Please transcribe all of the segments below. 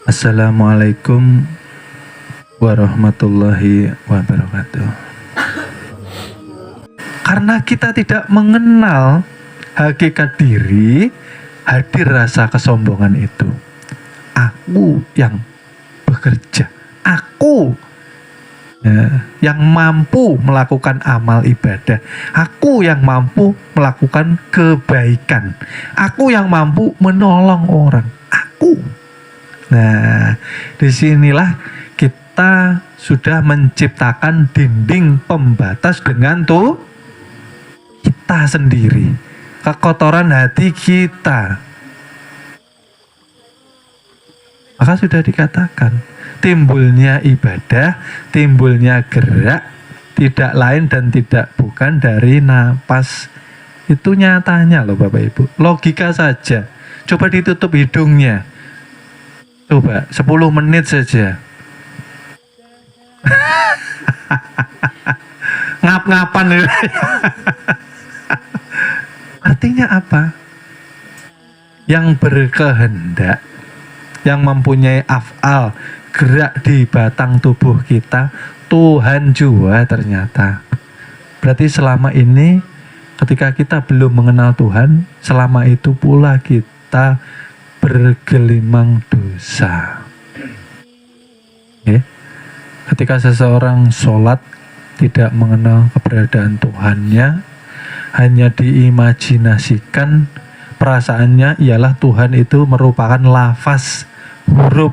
Assalamualaikum warahmatullahi wabarakatuh. Karena kita tidak mengenal hakikat diri, hadir rasa kesombongan itu. Aku yang bekerja, aku yang mampu melakukan amal ibadah, aku yang mampu melakukan kebaikan, aku yang mampu menolong orang, aku. Nah, disinilah kita sudah menciptakan dinding pembatas dengan kita sendiri, kekotoran hati kita. Maka sudah dikatakan, timbulnya ibadah, timbulnya gerak, tidak lain dan tidak bukan dari napas. Itu nyatanya loh Bapak Ibu. Logika saja. Coba ditutup hidungnya. Coba 10 menit saja. Ngap-ngapan ya. Artinya apa? Yang berkehendak, yang mempunyai af'al, gerak di batang tubuh kita, Tuhan jua ternyata. Berarti selama ini ketika kita belum mengenal Tuhan, selama itu pula kita bergelimang dosa. Ketika seseorang sholat tidak mengenal keberadaan Tuhannya, hanya diimajinasikan, perasaannya ialah Tuhan itu merupakan lafaz, huruf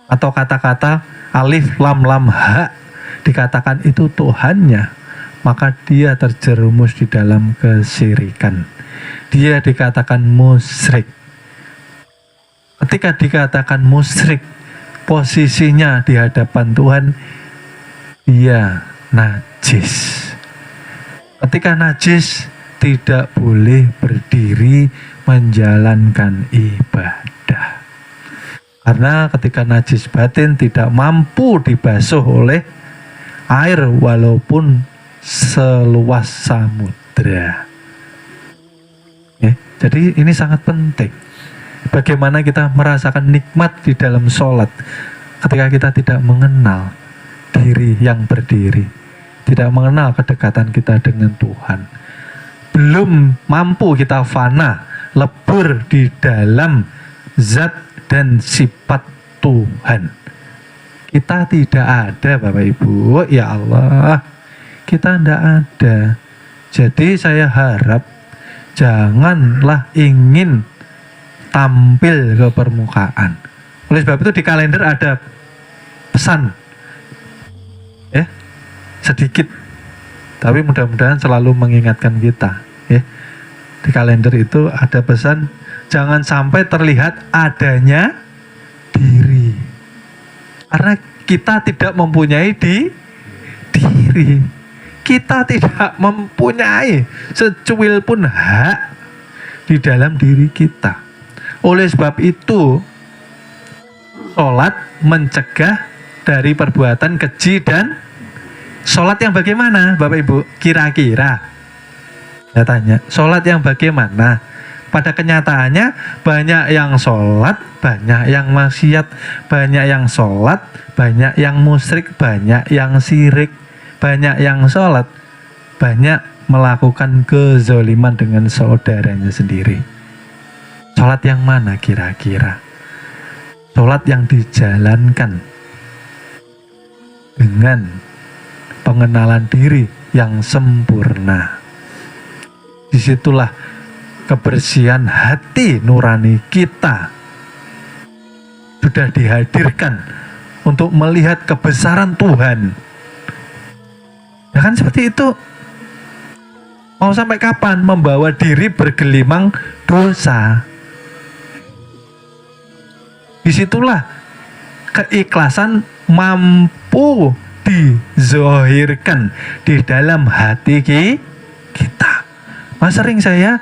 atau kata-kata alif lam lam ha, dikatakan itu Tuhannya, maka dia terjerumus di dalam kesyirikan. Dia dikatakan musyrik. Ketika dikatakan musyrik, posisinya di hadapan Tuhan, dia najis. Ketika najis, tidak boleh berdiri menjalankan ibadah. Karena ketika najis batin tidak mampu dibasuh oleh air walaupun seluas samudra. Jadi ini sangat penting. Bagaimana kita merasakan nikmat di dalam sholat ketika kita tidak mengenal diri yang berdiri, tidak mengenal kedekatan kita dengan Tuhan, belum mampu kita fana, lebur di dalam zat dan sifat Tuhan. Kita tidak ada Bapak Ibu, ya Allah, kita tidak ada. Jadi saya harap janganlah ingin tampil ke permukaan. Oleh sebab itu di kalender ada pesan, sedikit, tapi mudah-mudahan selalu mengingatkan kita. Di kalender itu ada pesan, jangan sampai terlihat adanya diri, karena kita tidak mempunyai diri. Kita tidak mempunyai secuil pun hak di dalam diri kita. Oleh sebab itu, sholat mencegah dari perbuatan keji. Dan sholat yang bagaimana Bapak Ibu? Kira-kira saya tanya, sholat yang bagaimana? Pada kenyataannya banyak yang sholat, banyak yang maksiat, banyak yang sholat, banyak yang musyrik, banyak yang syirik, banyak yang sholat, banyak melakukan kezaliman dengan saudaranya sendiri. Sholat yang mana kira-kira? Sholat yang dijalankan dengan pengenalan diri yang sempurna. Disitulah kebersihan hati nurani kita sudah dihadirkan untuk melihat kebesaran Tuhan. Ya kan seperti itu. Mau sampai kapan membawa diri bergelimang dosa? Disitulah keikhlasan mampu dizohirkan di dalam hati kita. Mas, sering saya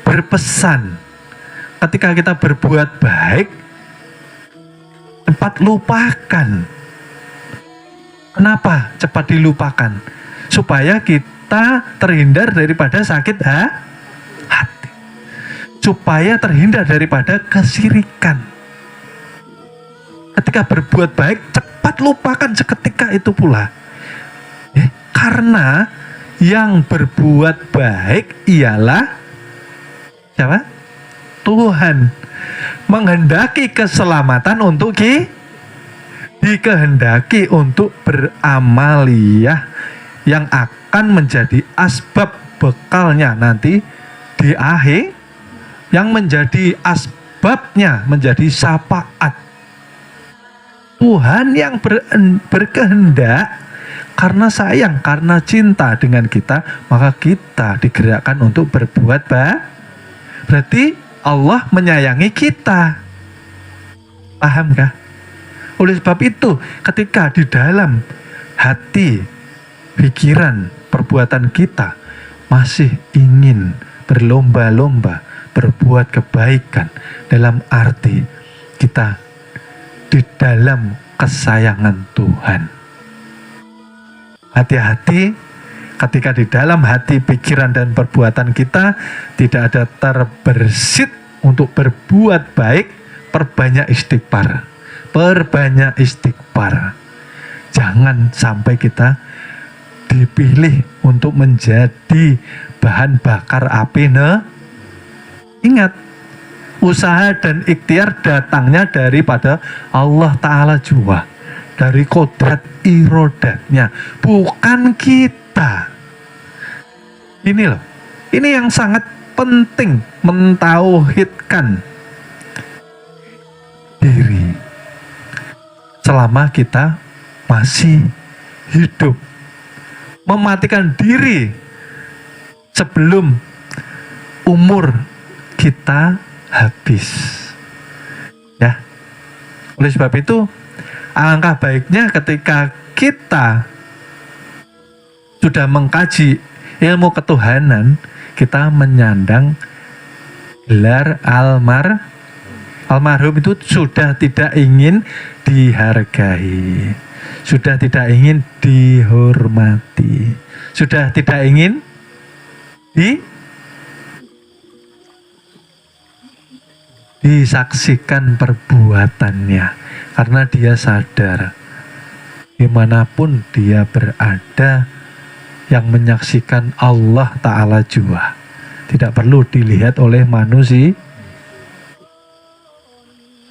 berpesan, ketika kita berbuat baik, cepat lupakan. Kenapa cepat dilupakan? Supaya kita terhindar daripada sakit hati. Supaya terhindar daripada kesyirikan. ketika berbuat baik cepat lupakan seketika itu pula. Karena yang berbuat baik ialah siapa? Tuhan. Menghendaki keselamatan untuk dikehendaki untuk beramaliyah yang akan menjadi asbab bekalnya nanti di akhir, yang menjadi asbabnya menjadi syafaat. Tuhan yang berkehendak karena sayang, karena cinta dengan kita, maka kita digerakkan untuk berbuat baik. Berarti Allah menyayangi kita. Paham kah? Oleh sebab itu, ketika di dalam hati, pikiran, perbuatan kita masih ingin berlomba-lomba berbuat kebaikan, dalam arti kita di dalam kesayangan Tuhan. Hati-hati ketika di dalam hati, pikiran, dan perbuatan kita tidak ada terbersit untuk berbuat baik. Perbanyak istighfar. Perbanyak istighfar. Jangan sampai kita dipilih untuk menjadi bahan bakar api. Ingat, usaha dan ikhtiar datangnya daripada Allah Ta'ala jua, dari kodrat irodatnya, bukan kita. Ini loh, ini yang sangat penting, mentauhidkan diri selama kita masih hidup, mematikan diri sebelum umur kita habis. Ya, oleh sebab itu alangkah baiknya ketika kita sudah mengkaji ilmu ketuhanan, kita menyandang gelar almarhum itu sudah tidak ingin dihargai, sudah tidak ingin dihormati, sudah tidak ingin disaksikan perbuatannya, karena dia sadar dimanapun dia berada, yang menyaksikan Allah Ta'ala jua, tidak perlu dilihat oleh manusia.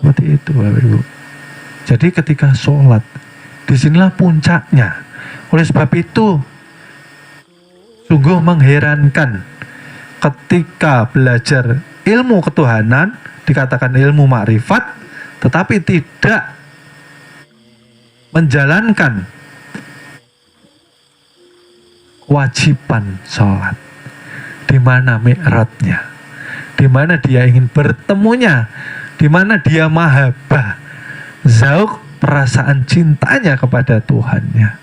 Seperti itu Bapak Ibu. Jadi ketika sholat, disinilah puncaknya. Oleh sebab itu sungguh mengherankan ketika belajar ilmu ketuhanan, dikatakan ilmu makrifat, tetapi tidak menjalankan kewajiban sholat. Di mana mi'ratnya? Di mana dia ingin bertemunya? Di mana dia mahabbah, zauq, perasaan cintanya kepada Tuhannya.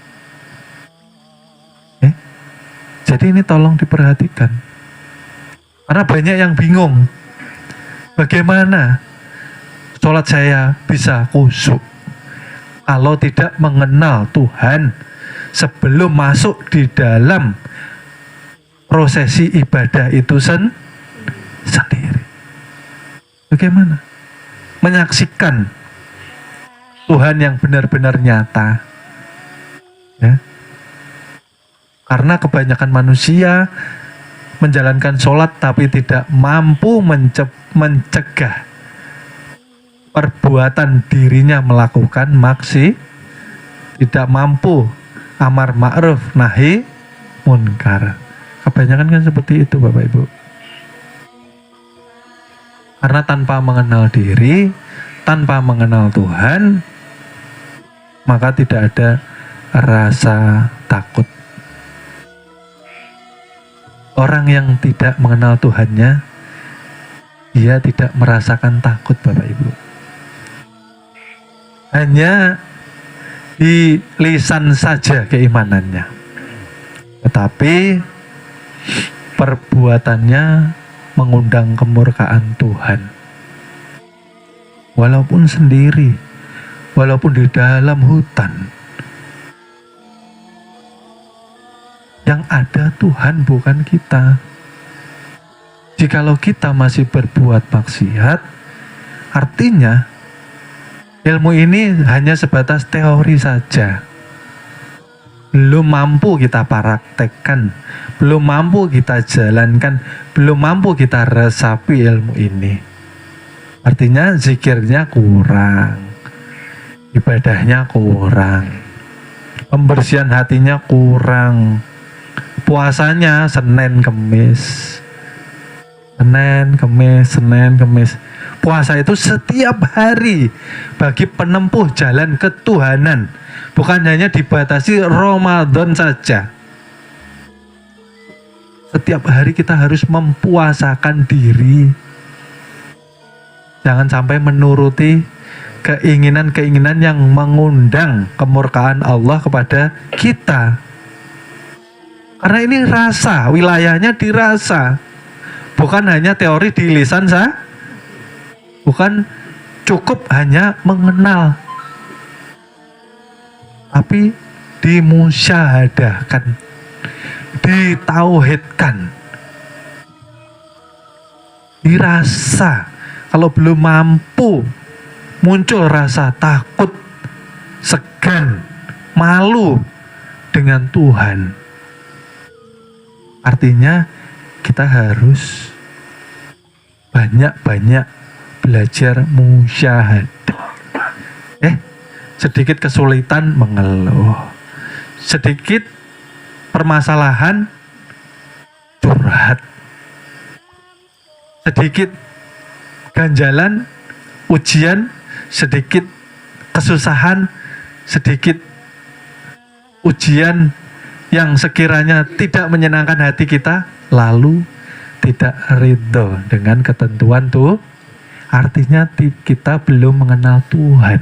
Jadi ini tolong diperhatikan. Karena banyak yang bingung, bagaimana sholat saya bisa khusyuk kalau tidak mengenal Tuhan sebelum masuk di dalam prosesi ibadah itu sendiri. Bagaimana menyaksikan Tuhan yang benar-benar nyata, ya? Karena kebanyakan manusia menjalankan sholat tapi tidak mampu mencegah perbuatan dirinya melakukan maksiat, tidak mampu amar ma'ruf nahi munkar. Kebanyakan kan seperti itu Bapak Ibu. Karena tanpa mengenal diri, tanpa mengenal Tuhan, maka tidak ada rasa takut. Orang yang tidak mengenal Tuhannya, dia tidak merasakan takut Bapak Ibu. Hanya di lisan saja keimanannya, tetapi perbuatannya mengundang kemurkaan Tuhan. Walaupun sendiri, walaupun di dalam hutan, yang ada Tuhan bukan kita. Jikalau kita masih berbuat maksiat, artinya Ilmu ini hanya sebatas teori saja. Belum mampu kita praktekkan, belum mampu kita jalankan, belum mampu kita resapi ilmu ini. Artinya zikirnya kurang, ibadahnya kurang, pembersihan hatinya kurang, puasanya Senin Kemis. Senin Kemis. Puasa itu setiap hari bagi penempuh jalan ketuhanan, bukan hanya dibatasi Ramadan saja. Setiap hari kita harus mempuasakan diri. Jangan sampai menuruti keinginan-keinginan yang mengundang kemurkaan Allah kepada kita. Karena ini rasa, wilayahnya dirasa. Bukan hanya teori di lisan saja. Bukan cukup hanya mengenal, tapi dimusyahadahkan, ditauhidkan, dirasa. Kalau belum mampu, muncul rasa takut, segan, malu dengan Tuhan. Artinya kita harus banyak-banyak belajar musyahadah. Sedikit kesulitan mengeluh, sedikit permasalahan curhat, sedikit ganjalan ujian, sedikit kesusahan, sedikit ujian yang sekiranya tidak menyenangkan hati kita, lalu tidak ridho dengan ketentuan tuh. Artinya kita belum mengenal Tuhan.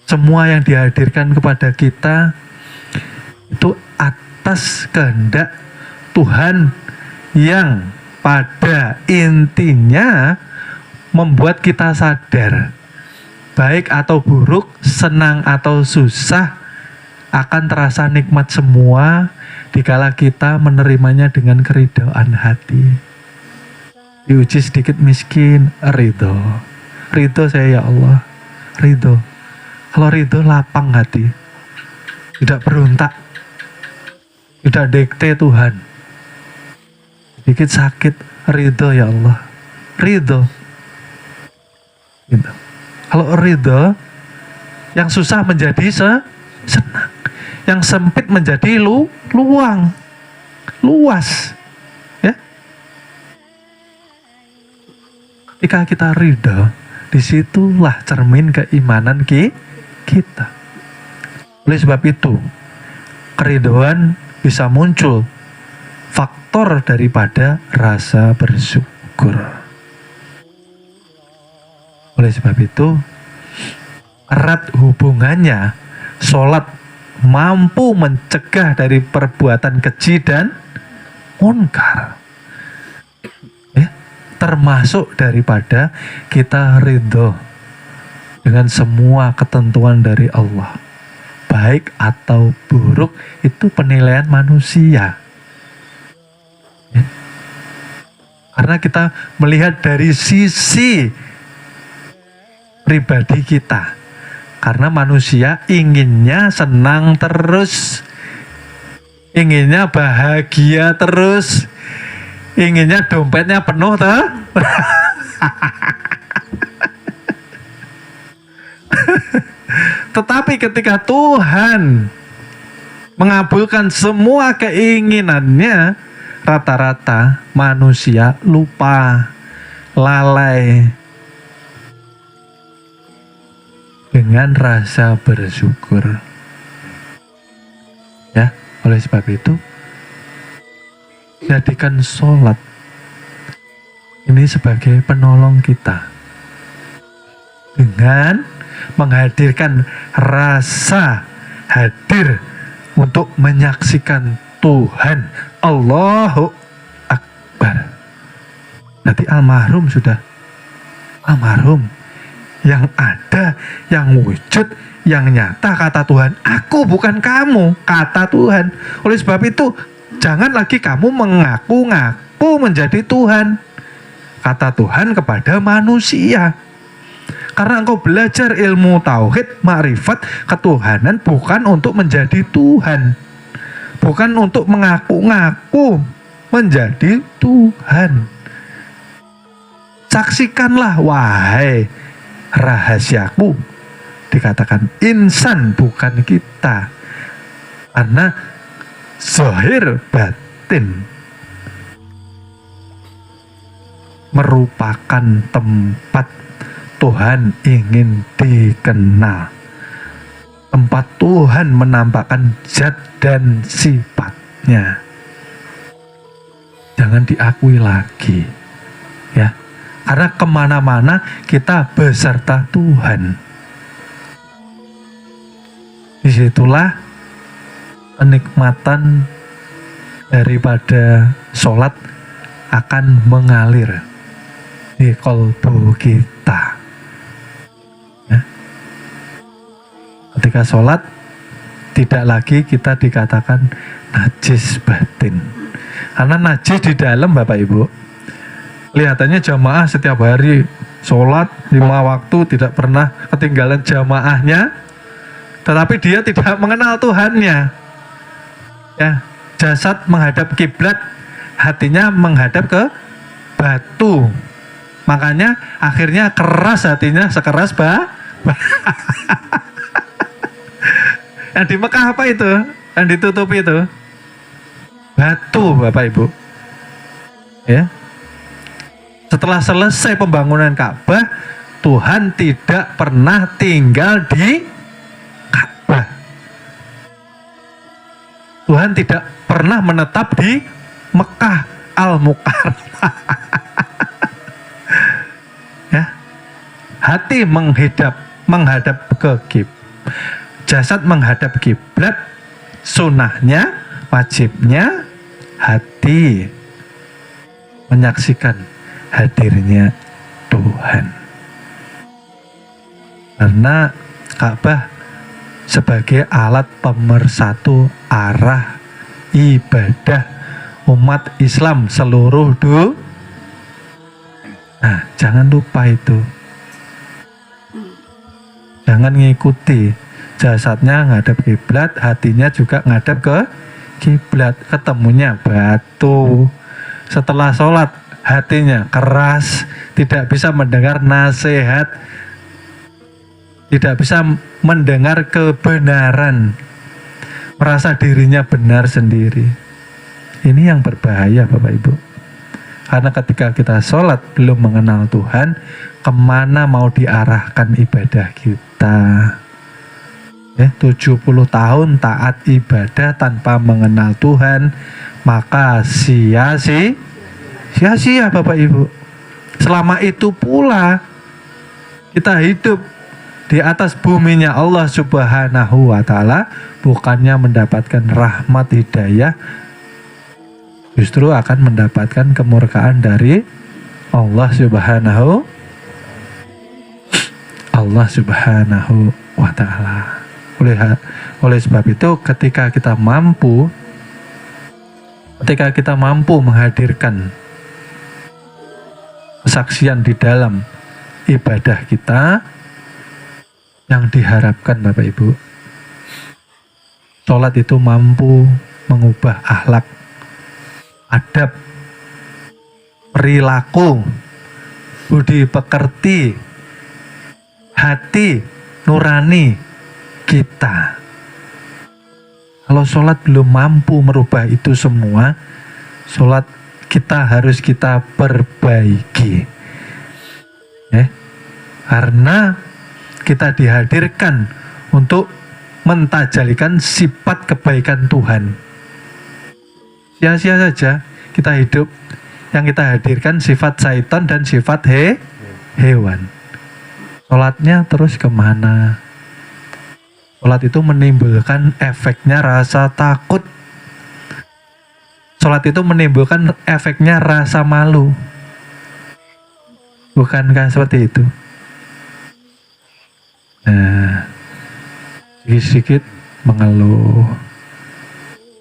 Semua yang dihadirkan kepada kita itu atas kehendak Tuhan yang pada intinya membuat kita sadar, baik atau buruk, senang atau susah, akan terasa nikmat semua dikala kita menerimanya dengan keridhaan hati. Diuji sedikit miskin, ridho saya ya Allah, ridho. Kalau ridho lapang hati, tidak berontak, tidak dikte Tuhan. Sedikit sakit, ridho ya Allah, ridho. Gitu. Kalau ridho, yang susah menjadi senang, yang sempit menjadi luas. Ketika kita ridho, disitulah cermin keimanan kita. Oleh sebab itu, keridhoan bisa muncul faktor daripada rasa bersyukur. Oleh sebab itu, erat hubungannya sholat mampu mencegah dari perbuatan keji dan munkar. Termasuk daripada kita ridho dengan semua ketentuan dari Allah, baik atau buruk, itu penilaian manusia. Karena kita melihat dari sisi pribadi kita. Karena manusia inginnya senang terus, inginnya bahagia terus, inginnya dompetnya penuh toh. Tetapi ketika Tuhan mengabulkan semua keinginannya, rata-rata manusia lupa, lalai dengan rasa bersyukur. Ya, oleh sebab itu jadikan sholat ini sebagai penolong kita dengan menghadirkan rasa hadir untuk menyaksikan Tuhan. Allahu Akbar. Nanti almarhum sudah almarhum, yang ada, yang wujud, yang nyata kata Tuhan. Aku bukan kamu, kata Tuhan. Oleh sebab itu jangan lagi kamu mengaku-ngaku menjadi Tuhan. Kata Tuhan kepada manusia. Karena engkau belajar ilmu tauhid, makrifat, ketuhanan bukan untuk menjadi Tuhan. Bukan untuk mengaku-ngaku menjadi Tuhan. Saksikanlah wahai rahasiaku, dikatakan insan bukan kita, karena zahir batin merupakan tempat Tuhan ingin dikenal, tempat Tuhan menampakkan zat dan sifatnya. Jangan diakui lagi, ya. Karena kemana-mana kita beserta Tuhan. Disitulah kenikmatan daripada sholat akan mengalir di kolbu kita. Ya. Ketika sholat tidak lagi kita dikatakan najis batin. Karena najis di dalam, Bapak Ibu, kelihatannya jamaah setiap hari sholat 5 waktu, tidak pernah ketinggalan jamaahnya, tetapi dia tidak mengenal Tuhannya. Ya, jasad menghadap kiblat, hatinya menghadap ke batu. Makanya akhirnya keras hatinya, sekeras yang di Mekah apa itu? Yang ditutupi itu batu, Bapak Ibu. Ya. Setelah selesai pembangunan Ka'bah, Tuhan tidak pernah tinggal di Ka'bah. Tuhan tidak pernah menetap di Mekah Al-Mukarramah. Ya. Hati menghadap ke kiblat, jasad menghadap kiblat, sunahnya, wajibnya hati menyaksikan hadirnya Tuhan. Karena Ka'bah sebagai alat pemersatu arah ibadah umat Islam seluruh dunia. Nah, jangan lupa itu. Jangan ngikuti, jasadnya ngadep kiblat, hatinya juga ngadep ke kiblat, ketemunya batu. Setelah sholat hatinya keras, tidak bisa mendengar nasihat, tidak bisa mendengar kebenaran, merasa dirinya benar sendiri. Ini yang berbahaya, Bapak Ibu. Karena ketika kita sholat belum mengenal Tuhan, kemana mau diarahkan ibadah kita? Ya, 70 tahun taat ibadah tanpa mengenal Tuhan, maka sia-sia Bapak Ibu. Selama itu pula kita hidup di atas buminya Allah Subhanahu wa Ta'ala, bukannya mendapatkan rahmat hidayah, justru akan mendapatkan kemurkaan dari Allah Subhanahu wa Ta'ala. Oleh sebab itu, ketika kita mampu menghadirkan kesaksian di dalam ibadah kita, yang diharapkan Bapak Ibu, sholat itu mampu mengubah akhlak, adab, perilaku, budi pekerti, hati nurani kita. Kalau sholat belum mampu merubah itu semua, sholat kita harus kita perbaiki. Karena kita dihadirkan untuk mentajalikan sifat kebaikan Tuhan. Sia-sia saja kita hidup, yang kita hadirkan sifat syaitan dan sifat hewan. Sholatnya terus kemana? Sholat itu menimbulkan efeknya rasa takut. Sholat itu menimbulkan efeknya rasa malu. Bukankah seperti itu? Nah, sedikit-sedikit mengeluh,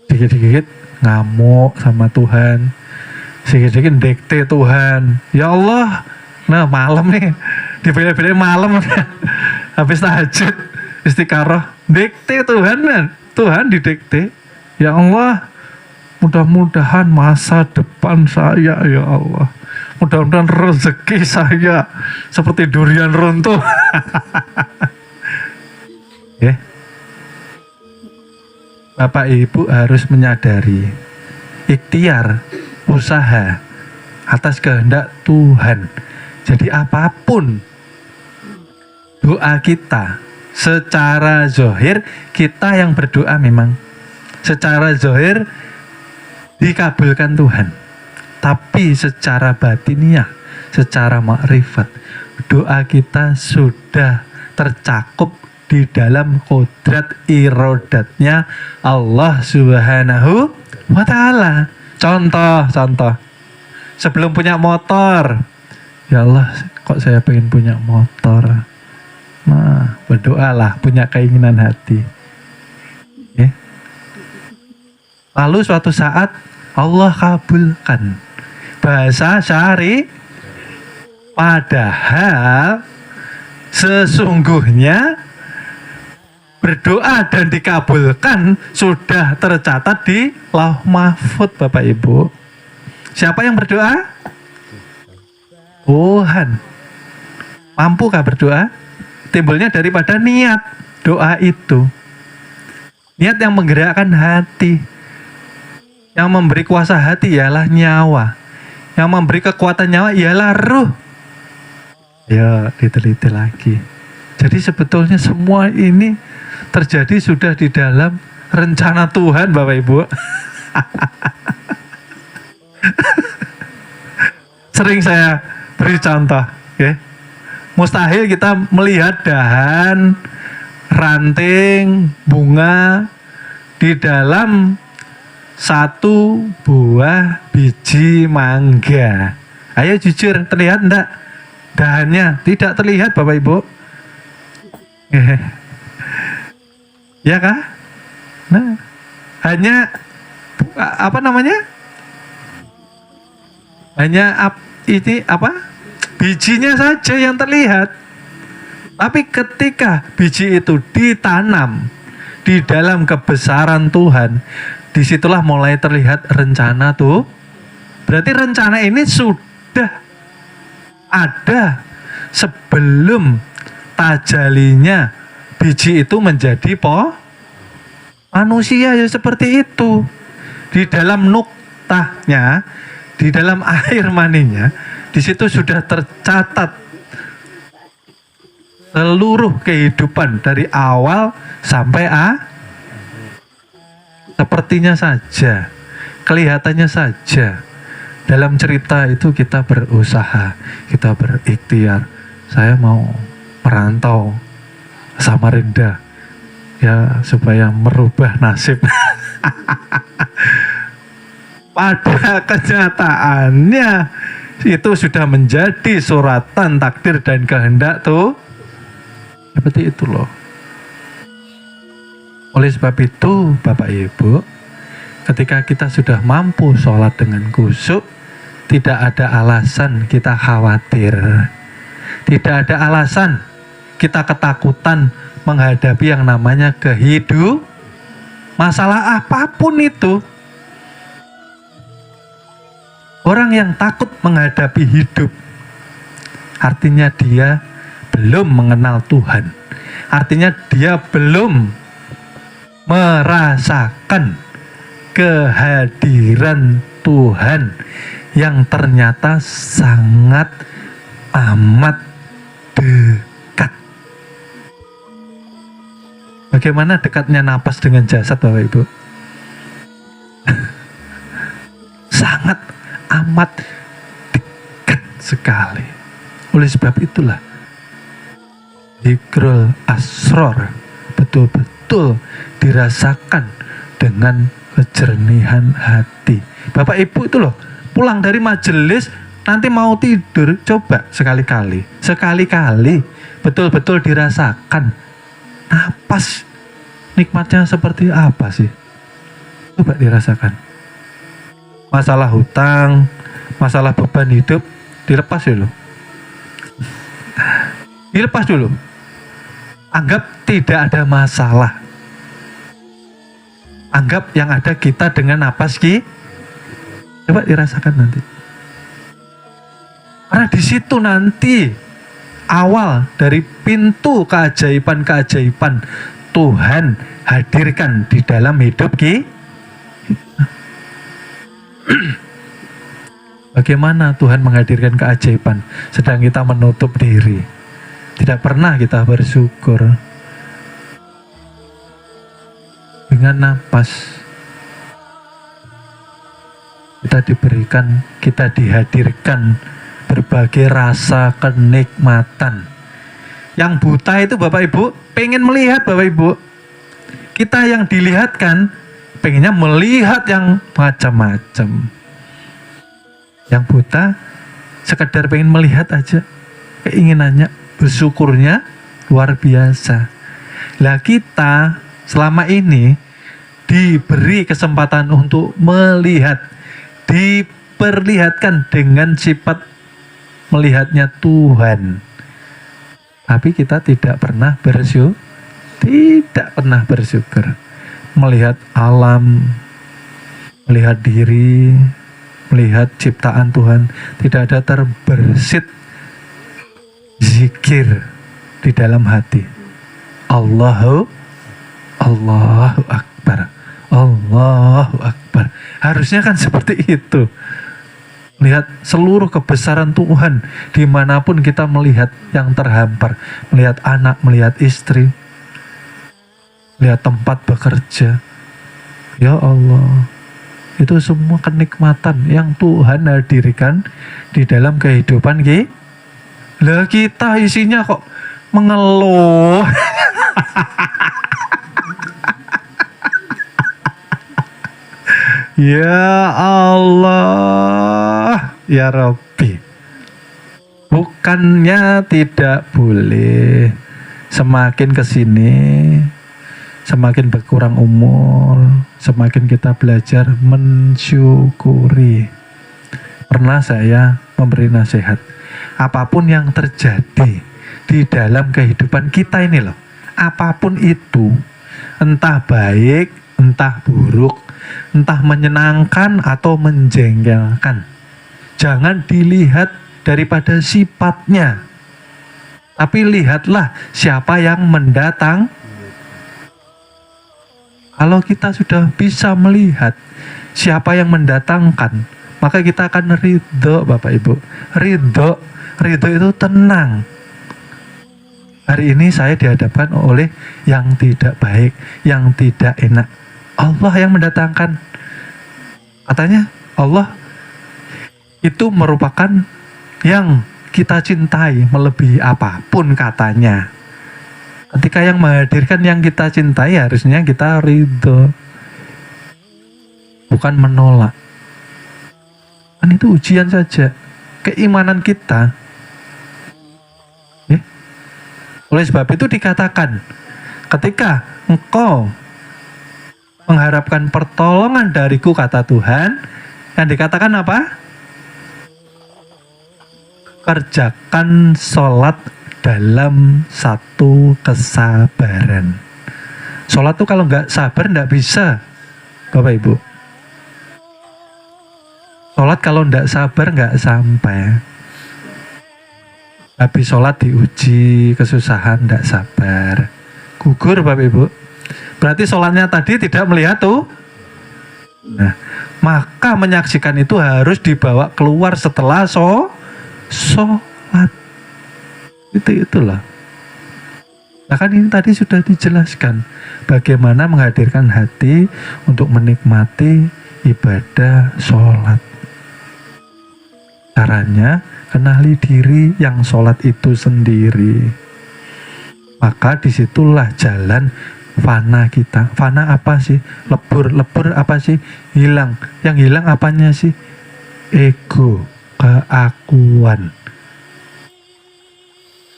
sedikit-sedikit ngamuk sama Tuhan, sedikit-sedikit dikte Tuhan. Ya Allah, nah malam nih dibeli-beli malam habis tahajud istiqaroh dikte Tuhan didikte. Ya Allah, mudah-mudahan masa depan saya ya Allah, mudah-mudahan rezeki saya seperti durian runtuh. Ya. Bapak Ibu harus menyadari ikhtiar usaha atas kehendak Tuhan. Jadi apapun doa kita secara zahir, kita yang berdoa memang secara zahir dikabulkan Tuhan. Tapi secara batiniah, secara makrifat, doa kita sudah tercakup di dalam kodrat irodatnya Allah Subhanahu wa Ta'ala. Contoh, sebelum punya motor, ya Allah, kok saya pengen punya motor. Nah, berdoalah, punya keinginan hati. Ya. Lalu suatu saat Allah kabulkan. Bahasa syari, padahal sesungguhnya berdoa dan dikabulkan sudah tercatat di Lauh Mahfud, Bapak Ibu. Siapa yang berdoa? Tuhan. Mampukah berdoa? Timbulnya daripada niat doa itu. Niat yang menggerakkan hati. Yang memberi kuasa hati ialah nyawa. Yang memberi kekuatan nyawa ialah ruh. Ya, diteliti lagi. Jadi sebetulnya semua ini terjadi sudah di dalam rencana Tuhan, Bapak Ibu. Sering saya beri contoh, ya. Mustahil kita melihat dahan, ranting, bunga di dalam satu buah biji mangga. Ayo jujur, terlihat enggak dahannya? Tidak terlihat, Bapak Ibu. Ya kah? Nah, hanya bijinya saja yang terlihat. Tapi ketika biji itu ditanam di dalam kebesaran Tuhan, disitulah mulai terlihat rencana tuh. Berarti rencana ini sudah ada sebelum tajalinya biji itu menjadi manusia, ya seperti itu. Di dalam nuktahnya, di dalam air maninya, di situ sudah tercatat seluruh kehidupan dari awal sampai sepertinya saja, kelihatannya saja. Dalam cerita itu kita berusaha, kita berikhtiar. Saya mau merantau Samarinda, ya, supaya merubah nasib. Pada kenyataannya itu sudah menjadi suratan takdir dan kehendak tuh. Seperti itu loh. Oleh sebab itu, Bapak Ibu, ketika kita sudah mampu sholat dengan khusyuk, tidak ada alasan kita khawatir. Tidak ada alasan kita ketakutan menghadapi yang namanya kehidupan. Masalah apapun itu. Orang yang takut menghadapi hidup, artinya dia belum mengenal Tuhan. Artinya dia belum merasakan kehadiran Tuhan yang ternyata sangat amat dekat. Bagaimana dekatnya napas dengan jasad, Bapak Ibu? Sangat amat dekat sekali. Oleh sebab itulah Dzikrul Asror betul-betul dirasakan dengan kejernihan hati. Bapak Ibu itu loh, pulang dari majelis nanti mau tidur, coba sekali-kali betul-betul dirasakan napas nikmatnya seperti apa sih. Coba dirasakan. Masalah hutang, masalah beban hidup dilepas ya loh. Dilepas dulu. Anggap tidak ada masalah. Anggap yang ada kita dengan napas coba dirasakan nanti. Karena di situ nanti awal dari pintu keajaiban-keajaiban Tuhan hadirkan di dalam hidup kita. Bagaimana Tuhan menghadirkan keajaiban sedang kita menutup diri. Tidak pernah kita bersyukur. Dengan napas kita diberikan, kita dihadirkan berbagai rasa kenikmatan. Yang buta itu Bapak Ibu pengen melihat Bapak Ibu. Kita yang dilihatkan pengennya melihat yang macam-macam. Yang buta sekedar pengen melihat aja, keinginannya, bersyukurnya luar biasa. Lah kita selama ini diberi kesempatan untuk melihat, diperlihatkan dengan sifat melihatnya Tuhan. Tapi kita tidak pernah bersyukur. Melihat alam, melihat diri, melihat ciptaan Tuhan, tidak ada terbersit zikir di dalam hati. Allahu Akbar. Allahu Akbar. Harusnya kan seperti itu. Melihat seluruh kebesaran Tuhan dimanapun kita melihat yang terhampar. Melihat anak, melihat istri, melihat tempat bekerja. Ya Allah, itu semua kenikmatan yang Tuhan hadirkan di dalam kehidupan kita. Lah kita isinya kok mengeluh. Ya Allah, ya Rabbi. Bukannya tidak boleh. Semakin kesini, semakin berkurang umur, semakin kita belajar mensyukuri. Pernah saya memberi nasihat, apapun yang terjadi di dalam kehidupan kita ini loh, apapun itu, entah baik, entah buruk, entah menyenangkan atau menjengkelkan, jangan dilihat daripada sifatnya, tapi lihatlah siapa yang mendatang. Kalau kita sudah bisa melihat siapa yang mendatangkan, maka kita akan ridho Bapak Ibu. Ridho itu tenang. Hari ini saya dihadapkan oleh yang tidak baik, yang tidak enak. Allah yang mendatangkan. Katanya Allah itu merupakan yang kita cintai melebihi apapun katanya. Ketika yang menghadirkan yang kita cintai, harusnya kita ridho, bukan menolak. Kan itu ujian saja keimanan kita. Oleh sebab itu dikatakan, ketika engkau mengharapkan pertolongan dariku, kata Tuhan, yang dikatakan apa? Kerjakan sholat dalam satu kesabaran. Sholat tuh kalau nggak sabar nggak bisa, Bapak Ibu. Sholat kalau nggak sabar nggak sampai. Habis sholat diuji, kesusahan, nggak sabar, gugur Bapak Ibu. Berarti sholatnya tadi tidak melihat tuh. Nah, maka menyaksikan itu harus dibawa keluar setelah sholat. Itulah. Nah kan ini tadi sudah dijelaskan bagaimana menghadirkan hati untuk menikmati ibadah sholat. Caranya kenali diri yang sholat itu sendiri. Maka disitulah jalan fana kita. Fana apa sih? Lebur apa sih? Hilang. Yang hilang apanya sih? Ego, keakuan.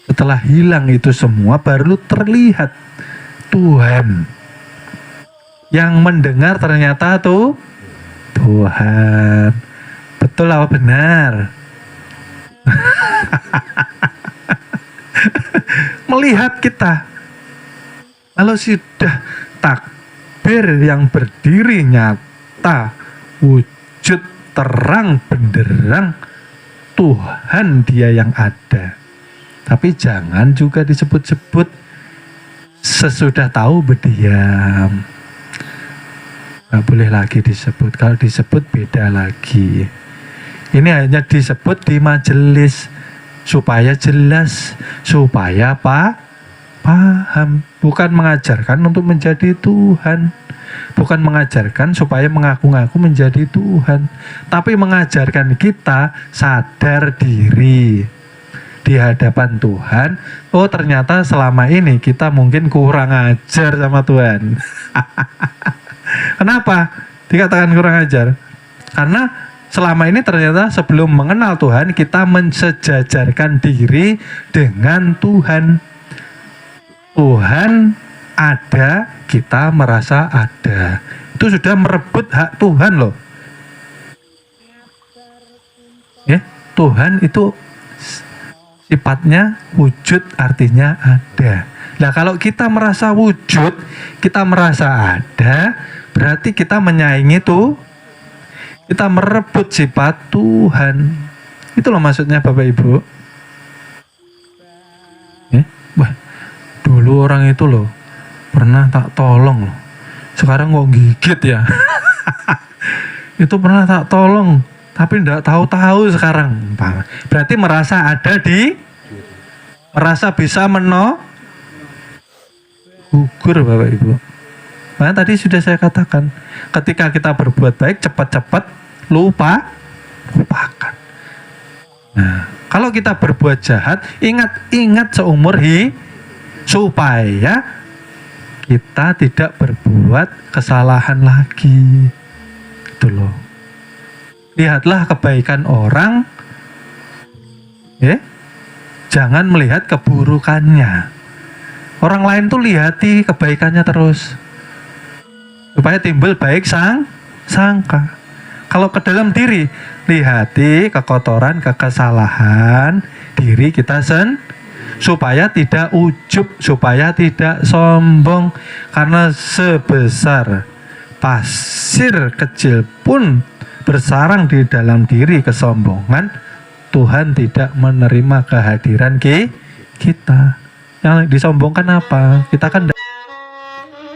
Setelah hilang itu semua, baru terlihat Tuhan. Yang mendengar ternyata tuh Tuhan. Betul apa benar? melihat kita. Kalau sudah takbir yang berdiri nyata, wujud terang benderang, Tuhan dia yang ada. Tapi jangan juga disebut-sebut, sesudah tahu berdiam. Nggak boleh lagi disebut. Kalau disebut beda lagi. Ini hanya disebut di majelis supaya jelas, supaya paham. Bukan mengajarkan untuk menjadi Tuhan, bukan mengajarkan supaya mengaku-ngaku menjadi Tuhan, tapi mengajarkan kita sadar diri di hadapan Tuhan. Oh, ternyata selama ini kita mungkin kurang ajar sama Tuhan. Kenapa dikatakan kurang ajar? Karena selama ini ternyata sebelum mengenal Tuhan, kita mensejajarkan diri dengan Tuhan. Tuhan ada, kita merasa ada. Itu sudah merebut hak Tuhan loh. Ya, Tuhan itu sifatnya wujud, artinya ada. Nah, kalau kita merasa wujud, kita merasa ada, berarti kita menyaingi tuh, kita merebut sifat Tuhan. Itu loh maksudnya Bapak Ibu. Ya, wah, dulu orang itu loh pernah tak tolong loh. Sekarang kok gigit ya. Itu pernah tak tolong, tapi enggak tahu-tahu sekarang. Berarti merasa ada merasa bisa gugur Bapak Ibu. Nah, tadi sudah saya katakan, ketika kita berbuat baik cepat-cepat lupakan. Nah, kalau kita berbuat jahat, ingat seumur supaya kita tidak berbuat kesalahan lagi. Itu loh. Lihatlah kebaikan orang, ya. Jangan melihat keburukannya. Orang lain tuh lihati kebaikannya terus, supaya timbul baik sangka. Kalau ke dalam diri, lihati kekotoran, kesalahan diri kita supaya tidak ujub, supaya tidak sombong. Karena sebesar pasir kecil pun bersarang di dalam diri kesombongan, Tuhan tidak menerima kehadiran kita. Yang disombongkan apa? Kita kan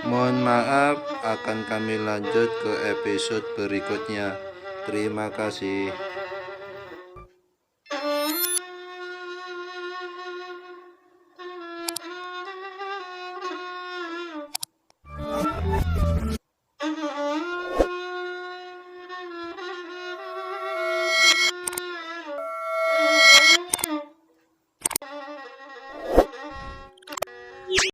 Mohon maaf, akan kami lanjut ke episode berikutnya. Terima kasih.